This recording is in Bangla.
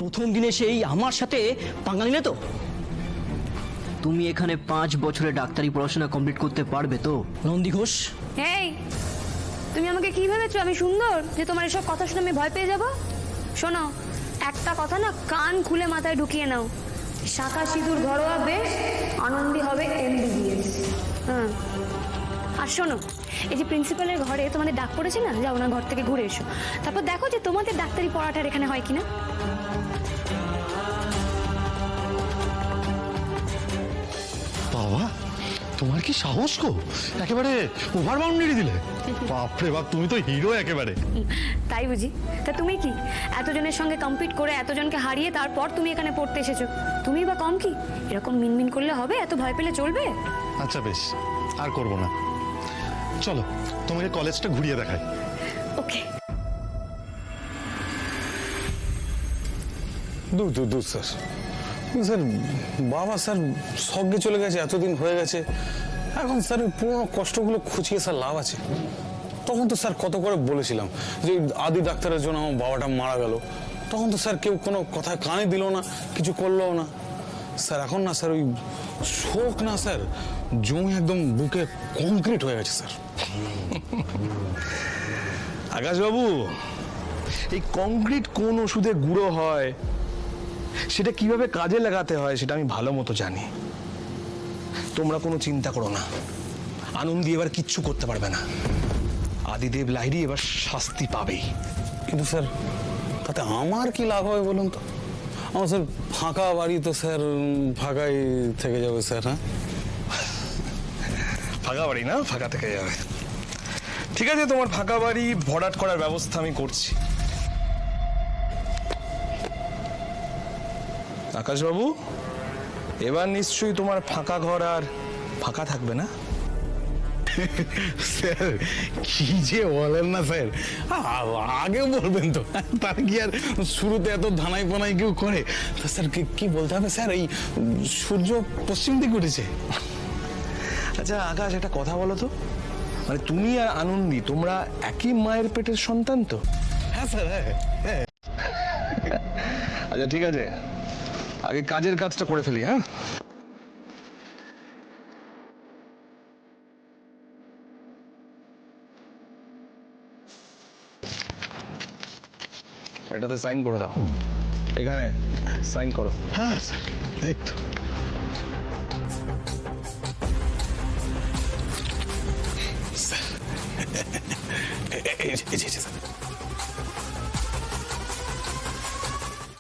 প্রথম দিনে সেই আমার সাথে পাঙ্গা নিলে তো? তুমি এখানে 5 বছরে ডাক্তারি পড়াশোনা কমপ্লিট করতে পারবে তো নন্দী ঘোষ? এই, তুমি আমাকে কি ভেবেছো আমি সুন্দর যে তোমার এসব কথা শুনে আমি ভয় পেয়ে যাব? শোনো, একটা কথা না কান খুলে মাথায় ঢুকিয়ে নাও, শাখা সিঁদুর ঘরোয়া বেশ, আনন্দী হবে MBBS। হ্যাঁ, আর শোনো, এই যে প্রিন্সিপালের ঘরে তোমাদের ডাক পড়েছে না, যাও ওনার ঘর থেকে ঘুরে এসো, তারপর দেখো যে তোমাদের ডাক্তারি পড়াটার এখানে হয় কিনা। বাবা, তোমার কি সাহস গো, একেবারে ওভার বাউন্ডারি দিলে। বাপরে বাপ, তুমি তো হিরো একেবারে। তাই বুঝি? তা তুমি কি এতজনের সঙ্গে কম্পিট করে এতজনকে হারিয়ে তারপর তুমি এখানে পড়তে এসেছো? তুমি বা কম কি? এরকম মিনমিন করলে হবে? এত ভয় পেলে চলবে? আচ্ছা বেশ, আর করবো না, চলো তোমাকে কলেজটা ঘুরিয়ে দেখাই। ওকে। দূর দূর দূর স্যার, স্যার বাবা স্যার স্বর্গে চলে গেছে, এতদিন হয়ে গেছে, এখন স্যার পুরোনো কষ্টগুলো খুঁচিয়ে স্যার লাভ আছে? তখন তো স্যার কত করে বলেছিলাম যে আদি ডাক্তারের জন্য আমার বাবাটা মারা গেল, তখন তো স্যার কেউ কোনো কথা কানে দিল না, কিছু করলো না স্যার। এখন না স্যার ওই শোক না স্যার জমি একদম বুকে কংক্রিট হয়ে গেছে স্যার। আকাশবাবু, এই কংক্রিট কোন ওষুধে গুঁড়ো হয়, সেটা কিভাবে কাজে লাগাতে হয় সেটা আমি ভালো মতো জানি। তোমরা কোনো চিন্তা করো না, আনন্দী এবার কিচ্ছু করতে পারবে না। আদিদেব লাহিড়ী এবার শাস্তি পাবেই। কিন্তু স্যার তাতে আমার কি লাভ হবে বলুন তো? আমার স্যার ফাঁকা বাড়ি তো স্যার ফাঁকাই থেকে যাবে স্যার। হ্যাঁ, ফাঁকা বাড়ি না, ফাঁকা থেকে যাবে। ঠিক আছে, তোমার ফাঁকা বাড়ি ভরাট করার ব্যবস্থা আমি করছি। আকাশবাবু, এবার নিশ্চয়ই তোমার ফাঁকা ঘর আর ফাঁকা থাকবে না? স্যার কি যে বলেন না স্যার, আগে বলবেন তো, তার কি আর শুরুতে এত ধানাই পানাই কেউ করে? তা স্যার কি বলতে হবে স্যার, এই সূর্য পশ্চিম দিকে উঠেছে। আচ্ছা আকাশ, একটা কথা বলো তো, মানে তুমি আর আনন্দী তোমরা একই মায়ের পেটের সন্তান তো? হ্যাঁ স্যার, হ্যাঁ। আচ্ছা ঠিক আছে, আগে কাজের কাজটা করে ফেলি। হ্যাঁ, এটাতে সাইন করে দাও, এখানে সাইন করো। হ্যাঁ স্যার, এই তো। স্যার এই যে স্যার।